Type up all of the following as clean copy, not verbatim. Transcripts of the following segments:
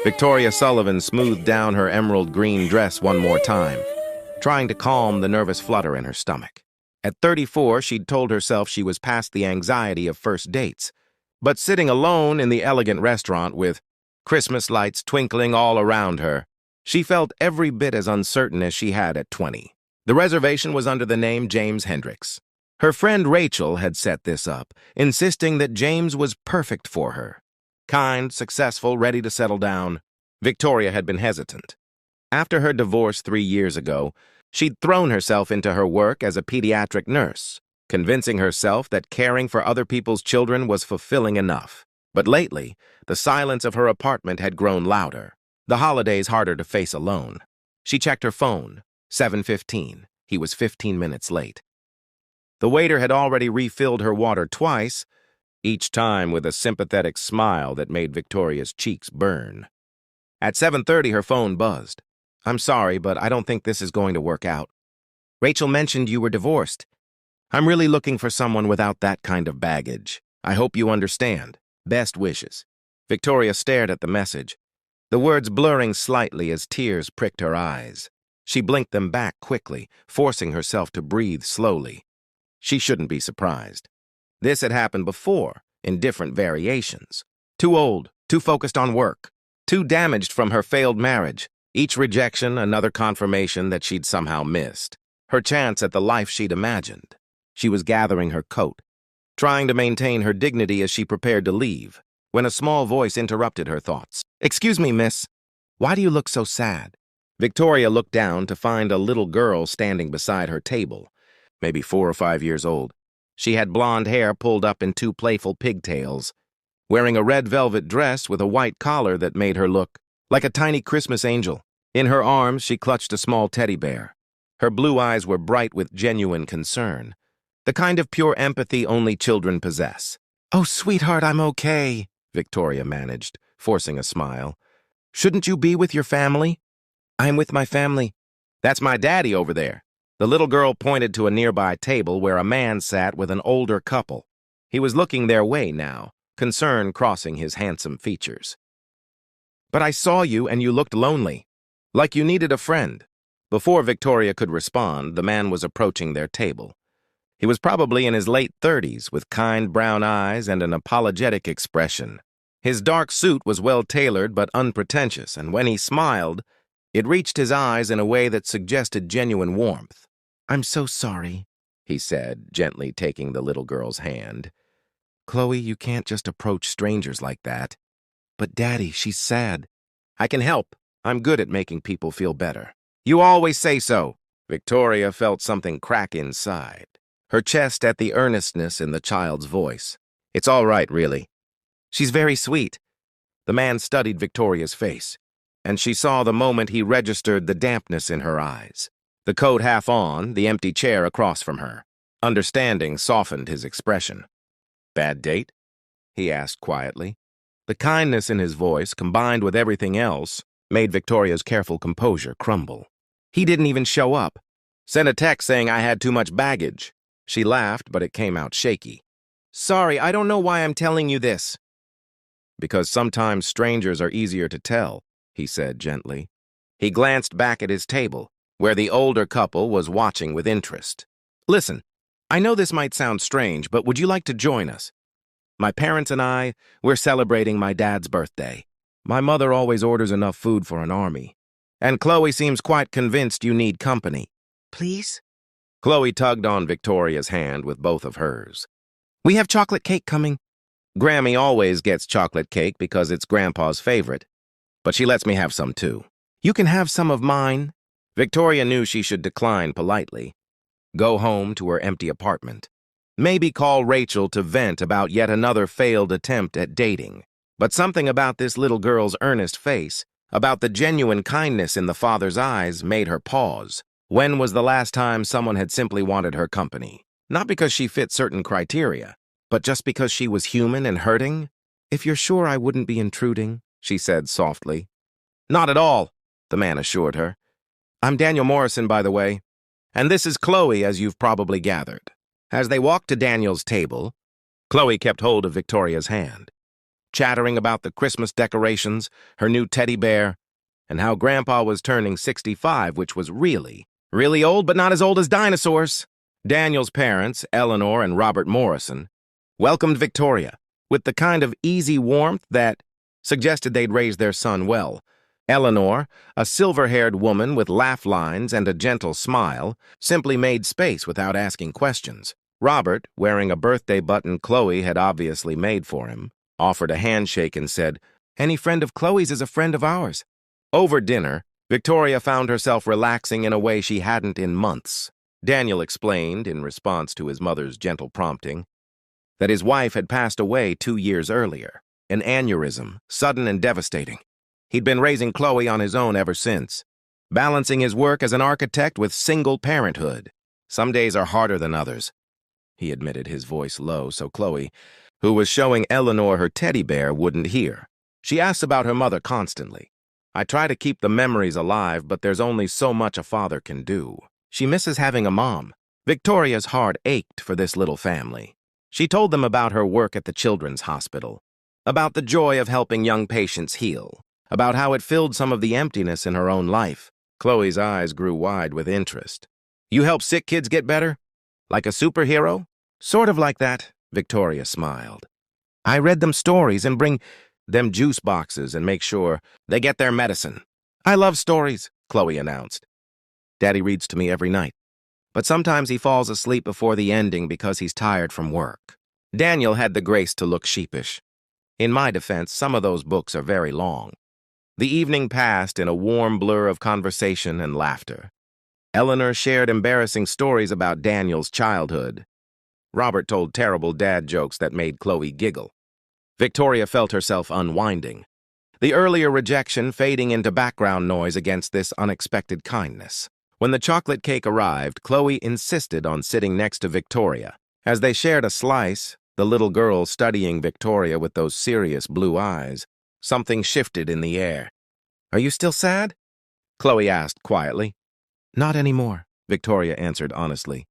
Victoria Sullivan smoothed down her emerald green dress one more time, trying to calm the nervous flutter in her stomach. At 34, she'd told herself she was past the anxiety of first dates, but sitting alone in the elegant restaurant with Christmas lights twinkling all around her, she felt every bit as uncertain as she had at 20. The reservation was under the name James Hendricks. Her friend Rachel had set this up, insisting that James was perfect for her. Kind, successful, ready to settle down. Victoria had been hesitant. After her divorce 3 years ago, she'd thrown herself into her work as a pediatric nurse, convincing herself that caring for other people's children was fulfilling enough. But lately, the silence of her apartment had grown louder, the holidays harder to face alone. She checked her phone. 7:15. He was 15 minutes late. The waiter had already refilled her water twice, each time with a sympathetic smile that made Victoria's cheeks burn. At 7:30, her phone buzzed. "I'm sorry, but I don't think this is going to work out. Rachel mentioned you were divorced. I'm really looking for someone without that kind of baggage. I hope you understand. Best wishes." Victoria stared at the message, the words blurring slightly as tears pricked her eyes. She blinked them back quickly, forcing herself to breathe slowly. She shouldn't be surprised. This had happened before, in different variations. Too old, too focused on work, too damaged from her failed marriage. Each rejection, another confirmation that she'd somehow missed. Her chance at the life she'd imagined. She was gathering her coat, trying to maintain her dignity as she prepared to leave, when a small voice interrupted her thoughts. "Excuse me, miss. Why do you look so sad?" Victoria looked down to find a little girl standing beside her table, maybe 4 or 5 years old. She had blonde hair pulled up in 2 playful pigtails, wearing a red velvet dress with a white collar that made her look like a tiny Christmas angel. In her arms, she clutched a small teddy bear. Her blue eyes were bright with genuine concern, the kind of pure empathy only children possess. "Oh, sweetheart, I'm okay," Victoria managed, forcing a smile. "Shouldn't you be with your family?" "I'm with my family." "That's my daddy over there." The little girl pointed to a nearby table where a man sat with an older couple. He was looking their way now, concern crossing his handsome features. "But I saw you and you looked lonely, like you needed a friend." Before Victoria could respond, the man was approaching their table. He was probably in his late 30s, with kind brown eyes and an apologetic expression. His dark suit was well-tailored but unpretentious, and when he smiled, it reached his eyes in a way that suggested genuine warmth. "I'm so sorry," he said, gently taking the little girl's hand. "Chloe, you can't just approach strangers like that." "But Daddy, she's sad." "I can help. I'm good at making people feel better." "You always say so." Victoria felt something crack inside, her chest at the earnestness in the child's voice. "It's all right, really." "She's very sweet." The man studied Victoria's face, and she saw the moment he registered the dampness in her eyes. The coat half on, the empty chair across from her. Understanding softened his expression. "Bad date?" he asked quietly. The kindness in his voice, combined with everything else, made Victoria's careful composure crumble. "He didn't even show up. Sent a text saying I had too much baggage." She laughed, but it came out shaky. "Sorry, I don't know why I'm telling you this." "Because sometimes strangers are easier to tell," he said gently. He glanced back at his table, where the older couple was watching with interest. "Listen, I know this might sound strange, but would you like to join us? My parents and we're celebrating my dad's birthday. My mother always orders enough food for an army. And Chloe seems quite convinced you need company." "Please?" Chloe tugged on Victoria's hand with both of hers. "We have chocolate cake coming." Grammy always gets chocolate cake because it's Grandpa's favorite, but she lets me have some too. "You can have some of mine." Victoria knew she should decline politely. Go home to her empty apartment. Maybe call Rachel to vent about yet another failed attempt at dating. But something about this little girl's earnest face, about the genuine kindness in the father's eyes, made her pause. When was the last time someone had simply wanted her company? Not because she fit certain criteria, but just because she was human and hurting? "If you're sure I wouldn't be intruding," she said softly. "Not at all," the man assured her. "I'm Daniel Morrison, by the way. And this is Chloe, as you've probably gathered." As they walked to Daniel's table, Chloe kept hold of Victoria's hand. chattering about the Christmas decorations, her new teddy bear, and how Grandpa was turning 65, which was really, really old, but not as old as dinosaurs. Daniel's parents, Eleanor and Robert Morrison, welcomed Victoria with the kind of easy warmth that suggested they'd raise their son well. Eleanor, a silver-haired woman with laugh lines and a gentle smile, simply made space without asking questions. Robert, wearing a birthday button Chloe had obviously made for him, offered a handshake and said, "Any friend of Chloe's is a friend of ours." Over dinner, Victoria found herself relaxing in a way she hadn't in months. Daniel explained, in response to his mother's gentle prompting, that his wife had passed away 2 years earlier, an aneurysm, sudden and devastating. He'd been raising Chloe on his own ever since, balancing his work as an architect with single parenthood. Some days are harder than others, he admitted, his voice low so Chloe, who was showing Eleanor her teddy bear, wouldn't hear. She asked about her mother constantly. "I try to keep the memories alive, but there's only so much a father can do. She misses having a mom." Victoria's heart ached for this little family. She told them about her work at the children's hospital, about the joy of helping young patients heal, about how it filled some of the emptiness in her own life. Chloe's eyes grew wide with interest. "You help sick kids get better? Like a superhero?" "Sort of like that," Victoria smiled. "I read them stories and bring them juice boxes and make sure they get their medicine." "I love stories," Chloe announced. "Daddy reads to me every night, but sometimes he falls asleep before the ending because he's tired from work." Daniel had the grace to look sheepish. "In my defense, some of those books are very long." The evening passed in a warm blur of conversation and laughter. Eleanor shared embarrassing stories about Daniel's childhood. Robert told terrible dad jokes that made Chloe giggle. Victoria felt herself unwinding, the earlier rejection fading into background noise against this unexpected kindness. When the chocolate cake arrived, Chloe insisted on sitting next to Victoria. As they shared a slice, the little girl studying Victoria with those serious blue eyes, something shifted in the air. "Are you still sad?" Chloe asked quietly. "Not anymore," Victoria answered honestly.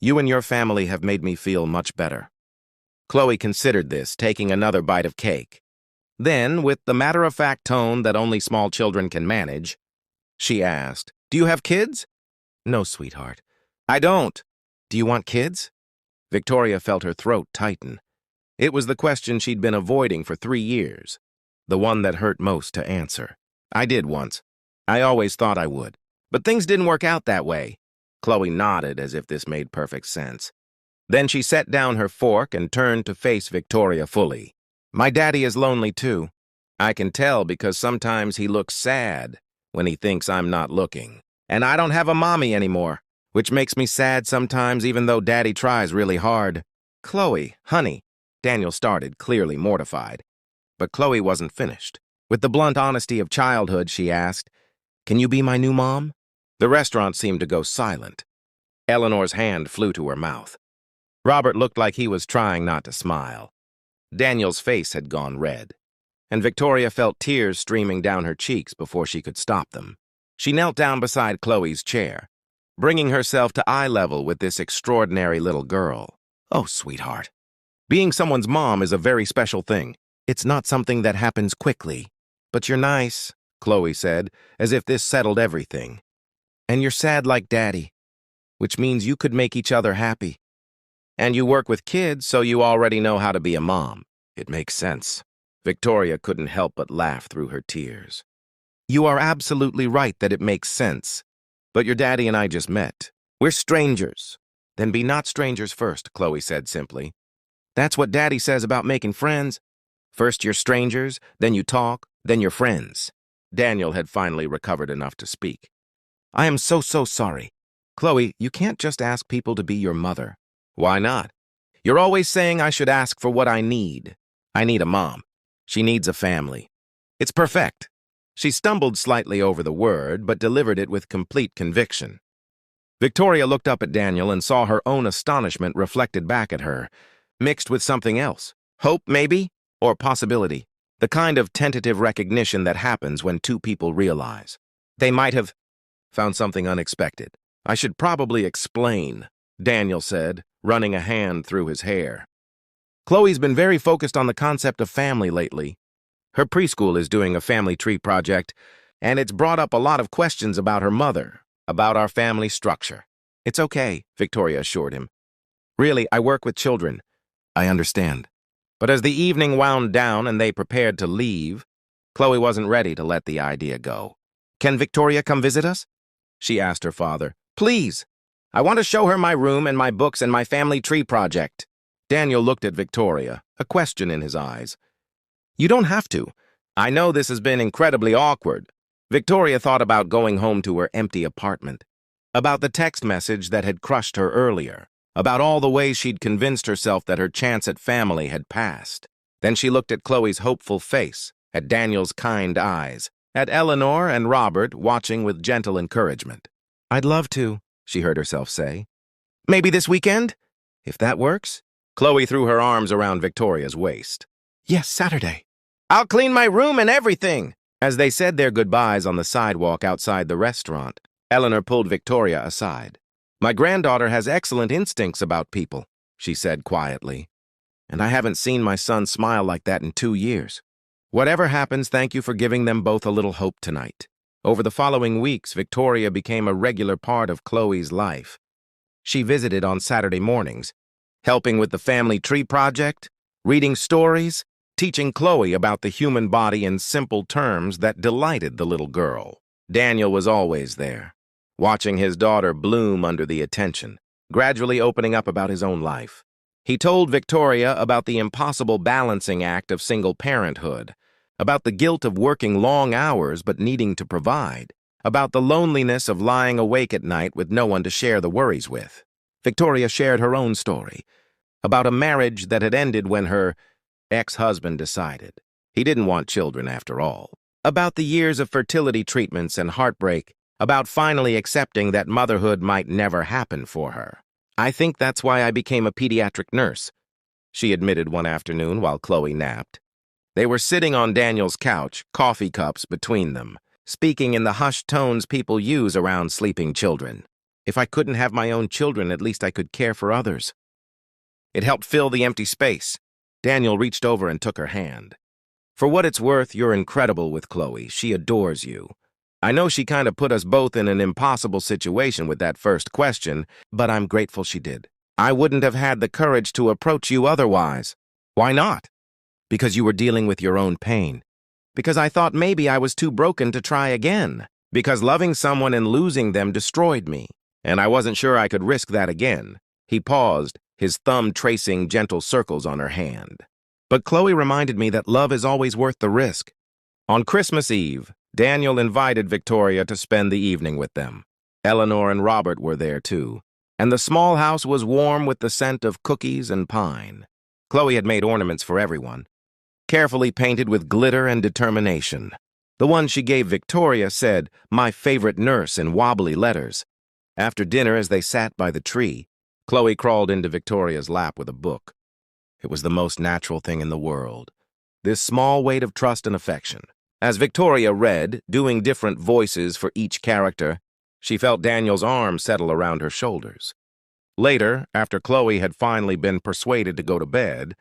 "You and your family have made me feel much better." Chloe considered this, taking another bite of cake. Then, with the matter-of-fact tone that only small children can manage, she asked, "Do you have kids?" "No, sweetheart." "I don't." "Do you want kids?" Victoria felt her throat tighten. It was the question she'd been avoiding for 3 years, the one that hurt most to answer. "I did once. I always thought I would. But things didn't work out that way." Chloe nodded as if this made perfect sense. Then she set down her fork and turned to face Victoria fully. "My daddy is lonely too. I can tell because sometimes he looks sad when he thinks I'm not looking. And I don't have a mommy anymore, which makes me sad sometimes even though daddy tries really hard." "Chloe, honey," Daniel started, clearly mortified. But Chloe wasn't finished. With the blunt honesty of childhood, she asked, "Can you be my new mom?" The restaurant seemed to go silent. Eleanor's hand flew to her mouth. Robert looked like he was trying not to smile. Daniel's face had gone red, and Victoria felt tears streaming down her cheeks before she could stop them. She knelt down beside Chloe's chair, bringing herself to eye level with this extraordinary little girl. "Oh, sweetheart. Being someone's mom is a very special thing. It's not something that happens quickly. But you're nice," Chloe said, as if this settled everything. "And you're sad like Daddy, which means you could make each other happy. And you work with kids, so you already know how to be a mom." "It makes sense." Victoria couldn't help but laugh through her tears. "You are absolutely right that it makes sense. But your daddy and I just met. We're strangers." "Then be not strangers first," Chloe said simply. "That's what Daddy says about making friends. First you're strangers, then you talk, then you're friends." Daniel had finally recovered enough to speak. "I am so sorry. Chloe, you can't just ask people to be your mother." "Why not? You're always saying I should ask for what I need. I need a mom. She needs a family. It's perfect." She stumbled slightly over the word, but delivered it with complete conviction. Victoria looked up at Daniel and saw her own astonishment reflected back at her, mixed with something else. Hope, maybe? Or possibility. The kind of tentative recognition that happens when two people realize they might have found something unexpected. "I should probably explain," Daniel said, running a hand through his hair. Chloe's been very focused on the concept of family lately. Her preschool is doing a family tree project, and it's brought up a lot of questions about her mother, about our family structure. It's okay, Victoria assured him. Really, I work with children. I understand. But as the evening wound down and they prepared to leave, Chloe wasn't ready to let the idea go. Can Victoria come visit us? She asked her father. Please. I want to show her my room and my books and my family tree project. Daniel looked at Victoria, a question in his eyes. You don't have to. I know this has been incredibly awkward. Victoria thought about going home to her empty apartment, about the text message that had crushed her earlier, about all the ways she'd convinced herself that her chance at family had passed. Then she looked at Chloe's hopeful face, at Daniel's kind eyes, at Eleanor and Robert watching with gentle encouragement. I'd love to, she heard herself say. Maybe this weekend? If that works? Chloe threw her arms around Victoria's waist. Yes, Saturday. I'll clean my room and everything. As they said their goodbyes on the sidewalk outside the restaurant, Eleanor pulled Victoria aside. My granddaughter has excellent instincts about people, she said quietly. And I haven't seen my son smile like that in 2 years. Whatever happens, thank you for giving them both a little hope tonight. Over the following weeks, Victoria became a regular part of Chloe's life. She visited on Saturday mornings, helping with the family tree project, reading stories, teaching Chloe about the human body in simple terms that delighted the little girl. Daniel was always there, watching his daughter bloom under the attention, gradually opening up about his own life. He told Victoria about the impossible balancing act of single parenthood, about the guilt of working long hours but needing to provide, about the loneliness of lying awake at night with no one to share the worries with. Victoria shared her own story, about a marriage that had ended when her ex-husband decided he didn't want children after all, about the years of fertility treatments and heartbreak, about finally accepting that motherhood might never happen for her. I think that's why I became a pediatric nurse, she admitted one afternoon while Chloe napped. They were sitting on Daniel's couch, coffee cups between them, speaking in the hushed tones people use around sleeping children. If I couldn't have my own children, at least I could care for others. It helped fill the empty space. Daniel reached over and took her hand. For what it's worth, you're incredible with Chloe. She adores you. I know she kind of put us both in an impossible situation with that first question, but I'm grateful she did. I wouldn't have had the courage to approach you otherwise. Why not? Because you were dealing with your own pain. Because I thought maybe I was too broken to try again. Because loving someone and losing them destroyed me. And I wasn't sure I could risk that again. He paused, his thumb tracing gentle circles on her hand. But Chloe reminded me that love is always worth the risk. On Christmas Eve, Daniel invited Victoria to spend the evening with them. Eleanor and Robert were there too, and the small house was warm with the scent of cookies and pine. Chloe had made ornaments for everyone, carefully painted with glitter and determination. The one she gave Victoria said, "My favorite nurse," in wobbly letters. After dinner, as they sat by the tree, Chloe crawled into Victoria's lap with a book. It was the most natural thing in the world, this small weight of trust and affection. As Victoria read, doing different voices for each character, she felt Daniel's arm settle around her shoulders. Later, after Chloe had finally been persuaded to go to bed,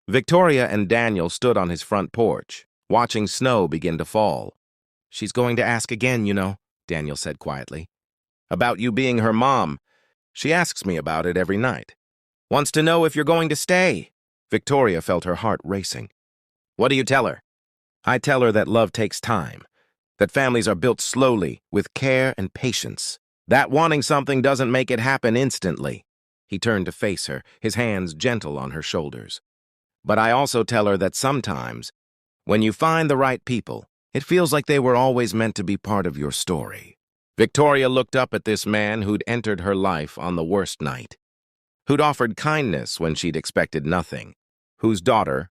Victoria and Daniel stood on his front porch, watching snow begin to fall. She's going to ask again, you know, Daniel said quietly. About you being her mom. She asks me about it every night. Wants to know if you're going to stay. Victoria felt her heart racing. What do you tell her? I tell her that love takes time, that families are built slowly, with care and patience, that wanting something doesn't make it happen instantly. He turned to face her, his hands gentle on her shoulders. But I also tell her that sometimes, when you find the right people, it feels like they were always meant to be part of your story. Victoria looked up at this man who'd entered her life on the worst night, who'd offered kindness when she'd expected nothing, whose daughter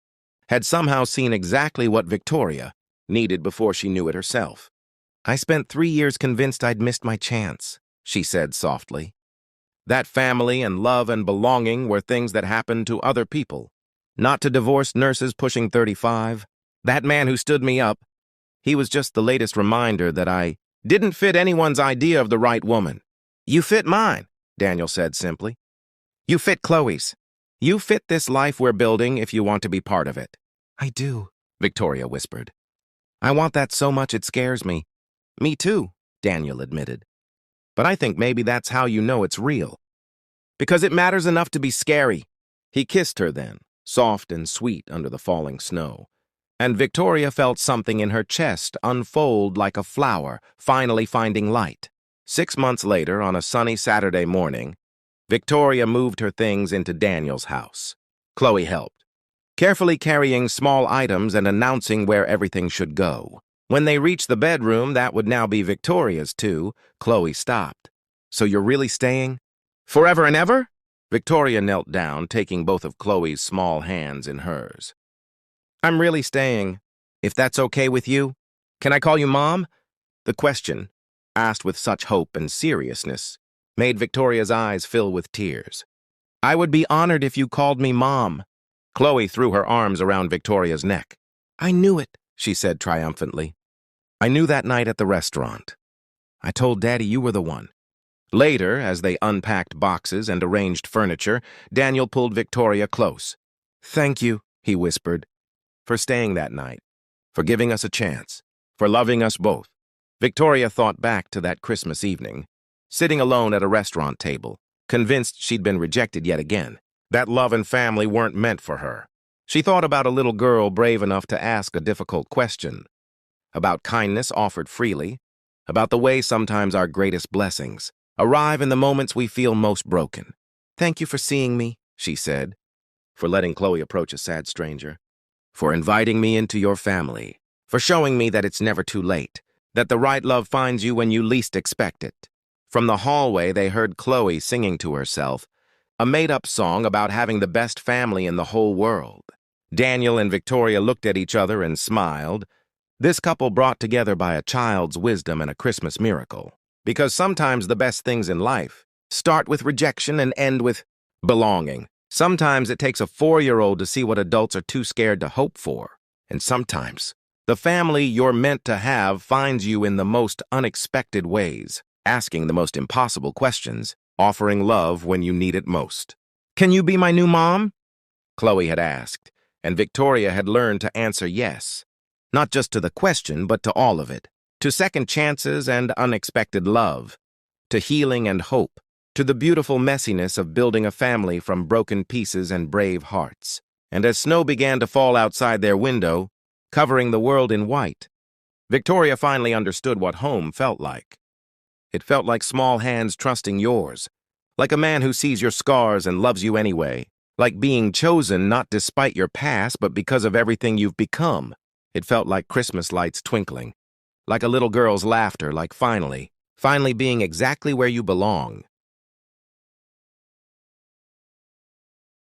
had somehow seen exactly what Victoria needed before she knew it herself. I spent 3 years convinced I'd missed my chance, she said softly. That family and love and belonging were things that happened to other people, not to divorced nurses pushing 35. That man who stood me up, he was just the latest reminder that I didn't fit anyone's idea of the right woman. You fit mine, Daniel said simply. You fit Chloe's. You fit this life we're building if you want to be part of it. I do, Victoria whispered. I want that so much it scares me. Me too, Daniel admitted. But I think maybe that's how you know it's real. Because it matters enough to be scary. He kissed her then, soft and sweet under the falling snow. And Victoria felt something in her chest unfold like a flower, finally finding light. 6 months later, on a sunny Saturday morning, Victoria moved her things into Daniel's house. Chloe helped, carefully carrying small items and announcing where everything should go. When they reached the bedroom that would now be Victoria's too, Chloe stopped. So you're really staying? Forever and ever? Victoria knelt down, taking both of Chloe's small hands in hers. I'm really staying, if that's okay with you. Can I call you Mom? The question, asked with such hope and seriousness, made Victoria's eyes fill with tears. I would be honored if you called me Mom. Chloe threw her arms around Victoria's neck. I knew it, she said triumphantly. I knew that night at the restaurant. I told Daddy you were the one. Later, as they unpacked boxes and arranged furniture, Daniel pulled Victoria close. Thank you, he whispered, for staying that night, for giving us a chance, for loving us both. Victoria thought back to that Christmas evening, sitting alone at a restaurant table, convinced she'd been rejected yet again, that love and family weren't meant for her. She thought about a little girl brave enough to ask a difficult question, about kindness offered freely, about the way sometimes our greatest blessings arrive in the moments we feel most broken. Thank you for seeing me, she said, for letting Chloe approach a sad stranger, for inviting me into your family, for showing me that it's never too late, that the right love finds you when you least expect it. From the hallway, they heard Chloe singing to herself, a made-up song about having the best family in the whole world. Daniel and Victoria looked at each other and smiled, this couple brought together by a child's wisdom and a Christmas miracle. Because sometimes the best things in life start with rejection and end with belonging. Sometimes it takes a 4-year-old to see what adults are too scared to hope for. And sometimes the family you're meant to have finds you in the most unexpected ways, asking the most impossible questions, offering love when you need it most. Can you be my new mom? Chloe had asked, and Victoria had learned to answer yes. Not just to the question, but to all of it. To second chances and unexpected love. To healing and hope. To the beautiful messiness of building a family from broken pieces and brave hearts. And as snow began to fall outside their window, covering the world in white, Victoria finally understood what home felt like. It felt like small hands trusting yours, like a man who sees your scars and loves you anyway, like being chosen not despite your past but because of everything you've become. It felt like Christmas lights twinkling, like a little girl's laughter, like finally being exactly where you belong.